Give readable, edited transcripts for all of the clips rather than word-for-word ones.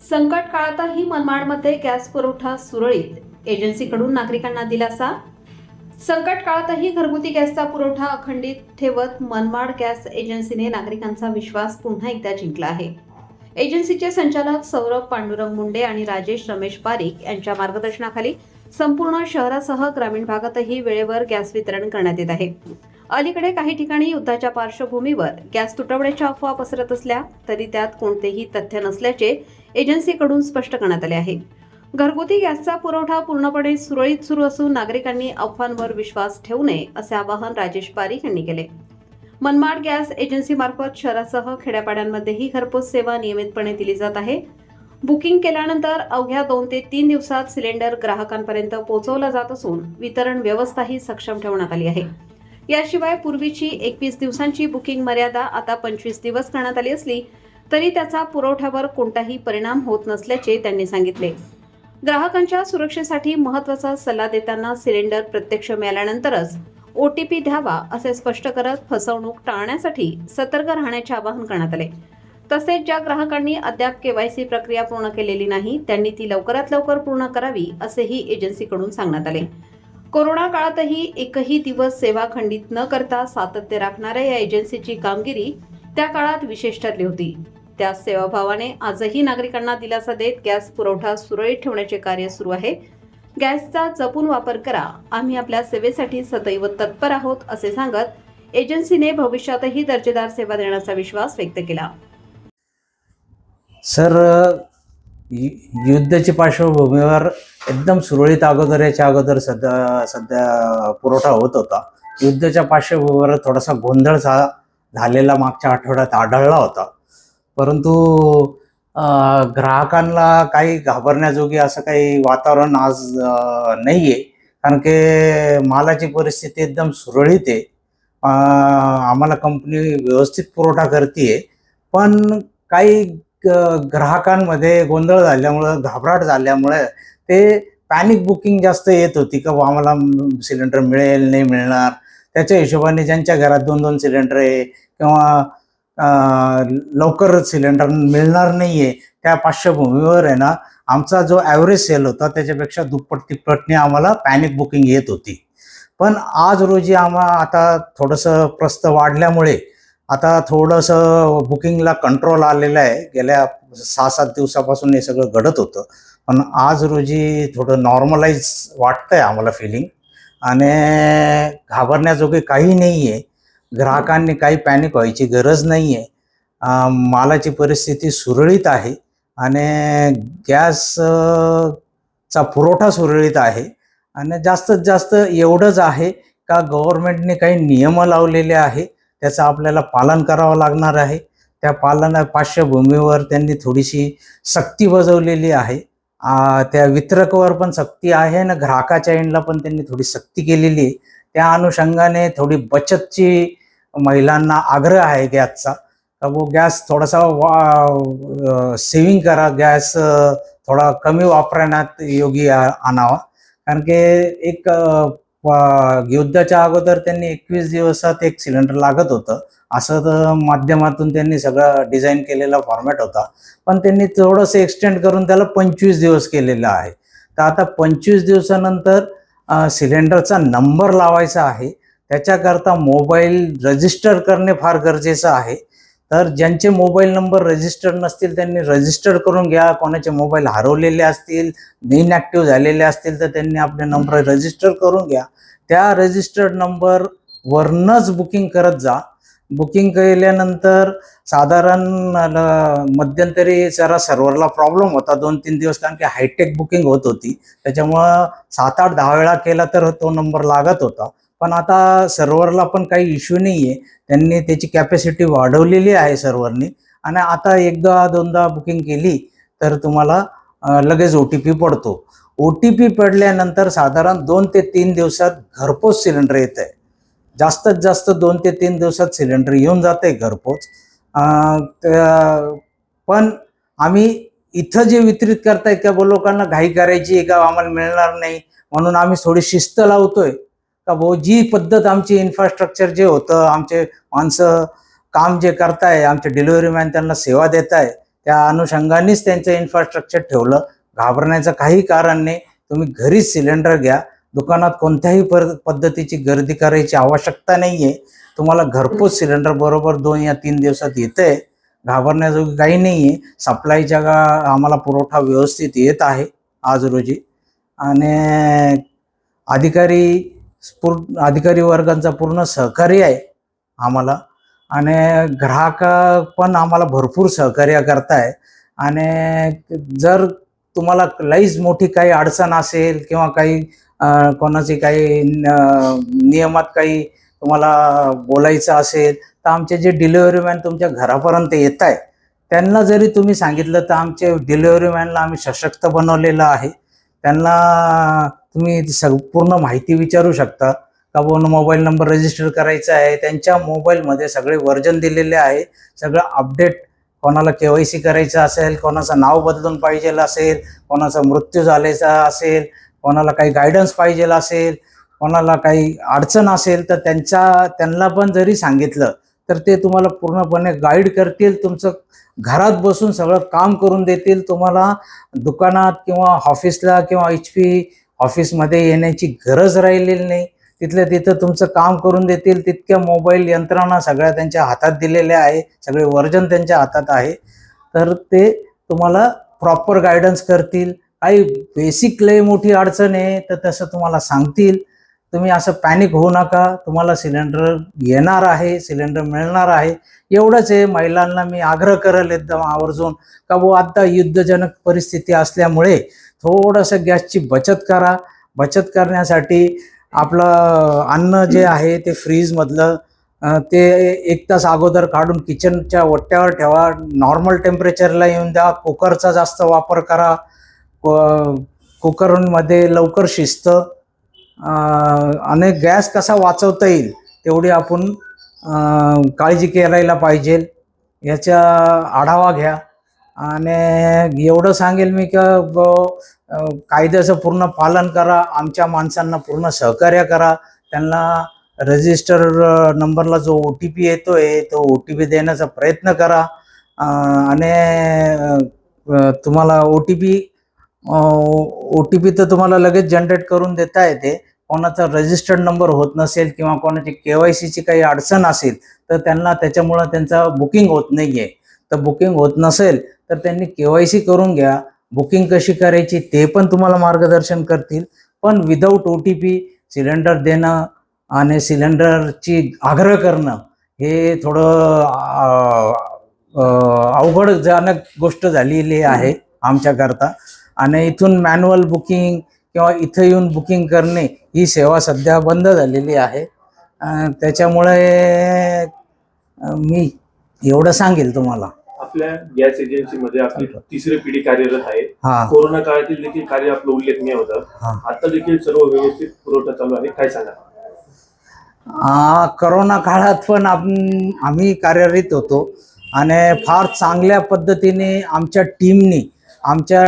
संकट काळातही मनमाडमध्ये गॅस पुरवठा सुरळीत, एजन्सीकडून नागरिकांना दिलासा. संकट काळातही घरगुती गॅसचा पुरवठा अखंडित ठेवत मनमाड गॅस एजन्सीने नागरिकांचा विश्वास पुन्हा एकदा जिंकला आहे. एजन्सीचे संचालक सौरभ पांडुरंग मुंडे आणि राजेश रमेश पारिक यांच्या मार्गदर्शनाखाली संपूर्ण शहरासह ग्रामीण भागातही वेळेवर गॅस वितरण करण्यात येत आहे. अलीकडे काही ठिकाणी युद्धाच्या पार्श्वभूमीवर गॅस तुटवड्याच्या अफवा पसरत असल्या तरी त्यात कोणतेही तथ्य नसल्याचे एजन्सीकडून स्पष्ट करण्यात आले आहे. घरगुती गॅसचा पुरवठा पूर्णपणे सुरळीत सुरू असून नागरिकांनी अफवांवर विश्वास ठेवू नये असे आवाहन राजेश पारिक यांनी केले. मनमाड गॅस एजन्सीमार्फत शहरासह खेड्यापाड्यांमध्येही घरपोच सेवा नियमितपणे दिली जात आहे. बुकिंग केल्यानंतर अवघ्या 2 ते 3 दिवसात सिलेंडर ग्राहकांपर्यंत पोहोचवला जात असून वितरण व्यवस्थाही सक्षम ठेवण्यात आली आहे. याशिवाय पूर्वीची 21 दिवसांची बुकिंग मर्यादा आता 25 दिवस करण्यात आली असली तरी त्याचा पुरवठ्यावर कोणताही परिणाम होत नसल्याचे त्यांनी सांगितले. ग्राहकांच्या सुरक्षेसाठी महत्त्वाचा सल्ला देताना सिलेंडर प्रत्यक्ष मिळाल्यानंतरच OTP द्यावा असे स्पष्ट करत फसवणूक टाळण्यासाठी सतर्क राहण्याचे आवाहन करण्यात आले. तसेच ज्या ग्राहकांनी अद्याप KYC प्रक्रिया पूर्ण केलेली नाही त्यांनी ती लवकरात लवकर पूर्ण करावी असेही एजन्सीकडून सांगण्यात आले. कोरोना काळातही एकही दिवस सेवा खंडित न करता सातत्य राखणाऱ्या या एजन्सीची कामगिरी त्या काळात विशेष ठरली होती. त्या सेवाभावाने आजही नागरिकांना दिलासा देत गॅस पुरवठा सुरळीत ठेवण्याचे कार्य सुरू आहे. गॅसचा जपून वापर करा, आम्ही आपल्या सेवेसाठी सदैव तत्पर आहोत असे सांगत एजन्सीने भविष्यातही दर्जेदार सेवा देण्याचा विश्वास व्यक्त केला. सर, युद्धाच्या पार्श्वभूमीवर एकदम सुरळीत याच्या अगोदर सध्या पुरवठा होत होता. युद्धाच्या पार्श्वभूमीवर थोडासा गोंधळ झालेला मागच्या आठवड्यात आढळला होता. परंतु ग्राहकांना काही घाबरण्याजोगी असं काही वातावरण आज नाही आहे, कारण की मालाची परिस्थिती एकदम सुरळीत आहे. आम्हाला कंपनी व्यवस्थित पुरवठा करते, पण काही ग्राहकांमध्ये गोंधळ झाल्यामुळं, घाबराट झाल्यामुळे ते पॅनिक बुकिंग जास्त येत होती का आम्हाला सिलेंडर मिळेल नाही मिळणार. त्याच्या हिशोबाने ज्यांच्या घरात 2-2 सिलेंडर आहे किंवा लवकर सिलेंडर मिळणार नाही आहे त्या पार्श्वभूमीवर आहे ना, आमचा जो ॲव्हरेज सेल होता त्याच्यापेक्षा दुप्पट तिप्पटने आम्हाला पॅनिक बुकिंग येत होती. पण आज रोजी आता थोडंसं प्रस्त वाढल्यामुळे आता थोडंसं बुकिंगला कंट्रोल आलेलं आहे. गेल्या 6-7 दिवसापासून हे सगळं घडत होतं, पण आज रोजी थोडं नॉर्मलाइज वाटतंय आम्हाला फिलिंग. आणि घाबरण्याजोगे काही नाही आहे. ग्राहकांनी काही पॅनिक व्हायची गरज नाही आहे. मालाची परिस्थिती सुरळीत आहे आणि गॅसचा पुरवठा सुरळीत आहे. आणि जास्तीत जास्त एवढंच आहे का गव्हर्नमेंटने काही नियम लावलेले आहे, त्याचं आपल्याला पालन करावं लागणार आहे. त्या पालना पार्श्वभूमीवर त्यांनी थोडीशी सक्ती बजावलेली आहे. त्या वितरकावर पण सक्ती आहे आणि ग्राहकाच्या एंडला पण त्यांनी थोडी सक्ती केलेली आहे. त्या अनुषंगाने थोडी बचतची महिलांना आग्रह आहे गॅसचा, का वो गॅस थोडासा सेविंग करा, गॅस थोडा कमी वापरण्यात योगी आणावा. कारण की एक युद्धाच्या अगोदर त्यांनी 21 दिवसात एक सिलेंडर लागत होतं असं माध्यमातून त्यांनी सगळं डिझाईन केलेला फॉर्मॅट होता, पण त्यांनी थोडंसं एक्सटेंड करून त्याला 25 दिवस केलेलं आहे. तर आता 25 दिवसानंतर सिलेंडरचा नंबर लावायचा आहे. त्याच्याकरता मोबाईल रजिस्टर करणे फार गरजेचं आहे. तर ज्यांचे मोबाईल नंबर रजिस्टर्ड नसतील त्यांनी रजिस्टर करून घ्या. कोणाचे मोबाईल हरवलेले असतील, इनॅक्टिव्ह झालेले असतील तर त्यांनी आपले नंबर रजिस्टर करून घ्या. त्या रजिस्टर्ड नंबरवरनंच बुकिंग करत जा. बुकिंग केल्यानंतर साधारण मध्यंतरी जरा सर्व्हरला प्रॉब्लेम होता 2-3 दिवस, कारण की हायटेक बुकिंग होत होती. त्याच्यामुळं 7-8-10 वेळा केला तर तो नंबर लागत होता. पण आता सर्व्हरला पण काही इश्यू नाही आहे. त्यांनी त्याची कॅपॅसिटी वाढवलेली आहे सर्व्हरनी. आणि आता 1-2दा बुकिंग केली तर तुम्हाला लगेच OTP पडतो. OTP पडल्यानंतर साधारण 2 ते 3 दिवसात घरपोच सिलेंडर येत आहे. जास्तीत जास्त 2 ते 3 दिवसात सिलेंडर येऊन जात आहे घरपोच. पण आम्ही इथं जे वितरित करतायत का लोकांना घाई करायची आहे का आम्हाला मिळणार नाही म्हणून आम्ही थोडी शिस्त लावतोय का जी पद्धत आमची इन्फ्रास्ट्रक्चर जे होतं, आमचे माणसं काम जे करताय, आमचे डिलिव्हरी मॅन त्यांना सेवा देत आहे, त्या अनुषंगानेच त्यांचं इन्फ्रास्ट्रक्चर ठेवलं. घाबरण्याचं काही कारण नाही. तुम्ही घरीच सिलेंडर घ्या. दुकानात कोणत्याही पद्धतीची गर्दी करायची आवश्यकता नाही आहे. तुम्हाला घरपोच सिलेंडर बरोबर 2 या 3 दिवसात येतंय. घाबरण्याजोगी काही नाही आहे. सप्लायच्या आम्हाला पुरवठा व्यवस्थित येत आहे आज रोजी. आणि अधिकारी वर्गांचा पूर्ण सहकार्य आहे आम्हाला. आणि ग्राहक पण आम्हाला भरपूर सहकार्य करताय. आणि जर तुम्हाला लईच मोठी काही अडचण असेल किंवा काही कोणाची काही नियमात काही तुम्हाला बोलायचं असेल तर आमचे जे डिलिव्हरी मॅन तुमच्या घरापर्यंत येत आहे त्यांना जरी तुम्ही सांगितलं तर आमचे डिलिव्हरी मॅनला आम्ही सशक्त बनवलेलं आहे. त्यांना तुम्ही पूर्ण माहिती विचारू शकता का बुवा मोबाईल नंबर रजिस्टर करायचा आहे. त्यांच्या मोबाईलमध्ये सगळे वर्जन दिलेले आहे. सगळं अपडेट, कोणाला KYC करायचं असेल, कोणाचं नाव बदलून पाहिजे असेल, कोणाचा मृत्यू झालेला असेल, कोणाला काही गायडन्स पाहिजे असेल, कोणाला काही अडचण असेल तर त्यांना पण जरी सांगितलं तर ते तुम्हाला पूर्णपणे गाईड करतील. तुमचं घरात बसून सगळं काम करून देतील. तुम्हाला दुकानात किंवा ऑफिसला किंवा HP ऑफिसमध्ये येण्याची गरज राहिलेली नाही. तिथल्या तिथं तुमचं काम करून देतील. तितक्या मोबाईल यंत्रणा सगळ्या त्यांच्या हातात दिलेल्या आहे. सगळे वर्जन त्यांच्या हातात आहे. तर ते तुम्हाला प्रॉपर गायडन्स करतील. काही बेसिक लय मोठी अडचण आहे तर तसं तुम्हाला सांगतील. तुम्ही असं पॅनिक होऊ नका. तुम्हाला सिलेंडर येणार आहे, सिलेंडर मिळणार आहे. एवढंच आहे. महिलांना मी आग्रह करेल एकदम आवर्जून का बुवा आता युद्धजनक परिस्थिती असल्यामुळे थोडंसं गॅसची बचत करा. बचत करण्यासाठी आपलं अन्न जे आहे ते फ्रीजमधलं ते 1 तास अगोदर काढून किचनच्या ओट्यावर ठेवा. नॉर्मल टेम्परेचरला येऊन द्या. कुकरचा जास्त वापर करा. कुकरमध्ये लवकर शिजतं. आणि गॅस कसा वाचवता येईल तेवढी आपण काळजी करायला पाहिजे. याचा आढावा घ्या. आणि एवढं सांगेल मी का कायद्याचं पूर्ण पालन करा. आमच्या माणसांना पूर्ण सहकार्य करा. त्यांना रजिस्टर नंबरला जो OTP येतोय तो OTP देण्याचा प्रयत्न करा. आणि तुम्हाला OTP तर तुम्हाला लगेच जनरेट करून देता येते. कोणाचा रजिस्टर्ड नंबर होत नसेल किंवा कोणाची KYCची काही अडचण असेल तर त्यांना त्याच्यामुळं त्यांचा बुकिंग होत नाही आहे. तर बुकिंग होत नसेल तर त्यांनी KYC करून घ्या. बुकिंग कशी करायची ते पण तुम्हाला मार्गदर्शन करतील. पण विदाऊट OTP सिलेंडर देणं आणि सिलेंडरची आग्रह करणं हे थोडं अवघडजनक गोष्ट झालेली आहे आमच्याकरता. आणि इथून मॅन्युअल बुकिंग किंवा इथं येऊन बुकिंग करणे ही सेवा सध्या बंद झालेली आहे. त्याच्यामुळे मी एवढं सांगेल तुम्हाला. आपल्या गॅस एजन्सीमध्ये आपली 3री पिढी कार्यरत आहे. कोरोना काळातील देखील कार्य आपलं उल्लेखनीय होतं. आता देखील सर्व व्यवस्थित पुरवठा चालू आहे. काय सांगा? कोरोना काळात पण आम्ही कार्यरत होतो आणि फार चांगल्या पद्धतीने आमच्या टीमनी, आमच्या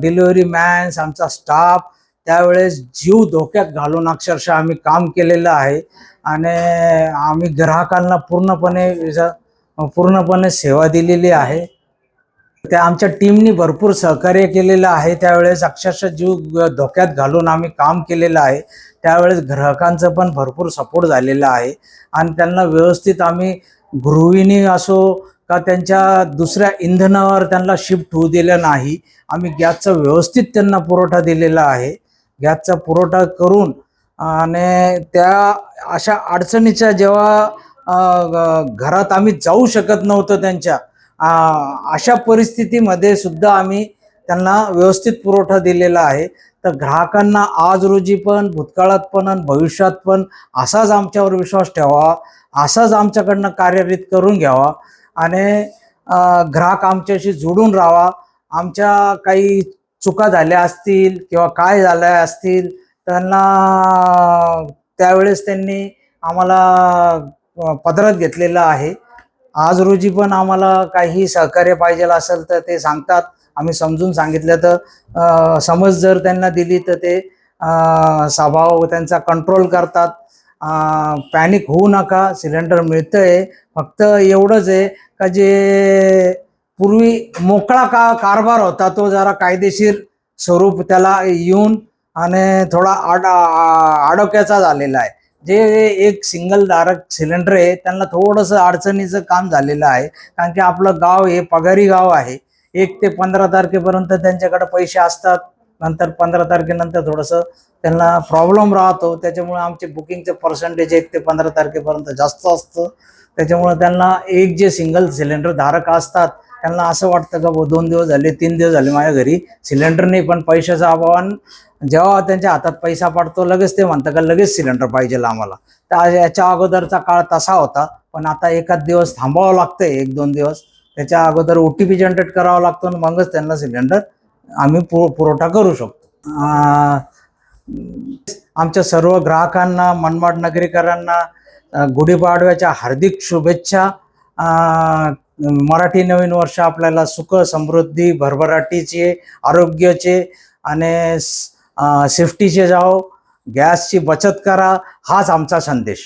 डिलिव्हरी मॅन्स, आमचा स्टाफ त्यावेळेस जीव धोक्यात घालून अक्षरशः आम्ही काम केलेलं आहे. आणि आम्ही ग्राहकांना पूर्णपणे सेवा दिलेली आहे. त्या आमच्या टीमनी भरपूर सहकार्य केलेलं आहे. त्यावेळेस अक्षरशः जीव धोक्यात घालून आम्ही काम केलेलं आहे. त्यावेळेस ग्राहकांचं पण भरपूर सपोर्ट झालेला आहे. आणि त्यांना व्यवस्थित आम्ही गृहिणी असो का त्यांच्या दुसऱ्या इंधनावर त्यांना शिफ्ट होऊ दिलं नाही. आम्ही गॅसचा व्यवस्थित त्यांना पुरवठा दिलेला आहे. गॅसचा पुरवठा करून आणि त्या अशा अडचणीच्या जेव्हा घरात आम्ही जाऊ शकत नव्हतो त्यांच्या अशा परिस्थितीमध्ये सुद्धा आम्ही त्यांना व्यवस्थित पुरवठा दिलेला आहे. तर ग्राहकांना आज रोजी पण, भूतकाळात पण आणि भविष्यात पण असाच आमच्यावर विश्वास ठेवा. असाच आमच्याकडनं कार्यरत करून घ्यावा. आणि ग्राहक आमच्याशी जोडून राहावा. आमच्या काही चुका झाल्या असतील किंवा काय झाल्या असतील त्यांना त्यावेळेस त्यांनी आम्हाला पदरात घेतलेलं आहे. आज रोजी पण आम्हाला काही सहकार्य पाहिजे असेल तर ते सांगतात. आम्ही समजून सांगितलं तर समज जर त्यांना दिली तर ते स्वभाव त्यांचा कंट्रोल करतात. पॅनिक होऊ नका. सिलेंडर मिळतंय. फक्त एवढंच आहे का जे पूर्वी मोकळा कारभार होता, तो जरा कायदेशीर स्वरूप त्याला येऊन आणि थोडा आडोक्याचा झालेला आहे. जे एक सिंगल धारक सिलेंडर आहे त्यांना थोडंसं अडचणीचं काम झालेलं आहे, कारण की आपलं गाव हे पगारी गाव आहे. 1 ते 15 तारखेपर्यंत त्यांच्याकडे पैसे असतात, नंतर 15 तारखेनंतर थोडंसं त्यांना प्रॉब्लेम राहतो. त्याच्यामुळे आमचे बुकिंगचे पर्सेंटेज 1 ते 15 तारखेपर्यंत जास्त असतं. त्याच्यामुळे त्यांना एक जे सिंगल सिलेंडर धारक असतात त्यांना असं वाटतं का 2 दिवस झाले 3 दिवस झाले माझ्या घरी सिलेंडर नाही, पण पैशाचा अभावानं जेव्हा त्यांच्या हातात पैसा पडतो लगेच ते म्हणतात का लगेच सिलेंडर पाहिजे आम्हाला. तर याच्या अगोदरचा काळ तसा होता, पण आता एखाद दिवस थांबावं लागतंय, 1-2 दिवस. त्याच्या अगोदर OTP जनरेट करावा लागतो आणि मगच त्यांना सिलेंडर आम्ही पुरवठा करू शकतो. आमच्या सर्व ग्राहकांना, मनमाड नगरीकरांना गुढीपाडव्याच्या हार्दिक शुभेच्छा. मराठी नवीन वर्ष आपल्याला सुख समृद्धी भरभराटीचे, आरोग्याचे आणि सेफ्टीचे जाओ. गॅसची बचत करा, हाच आमचा संदेश.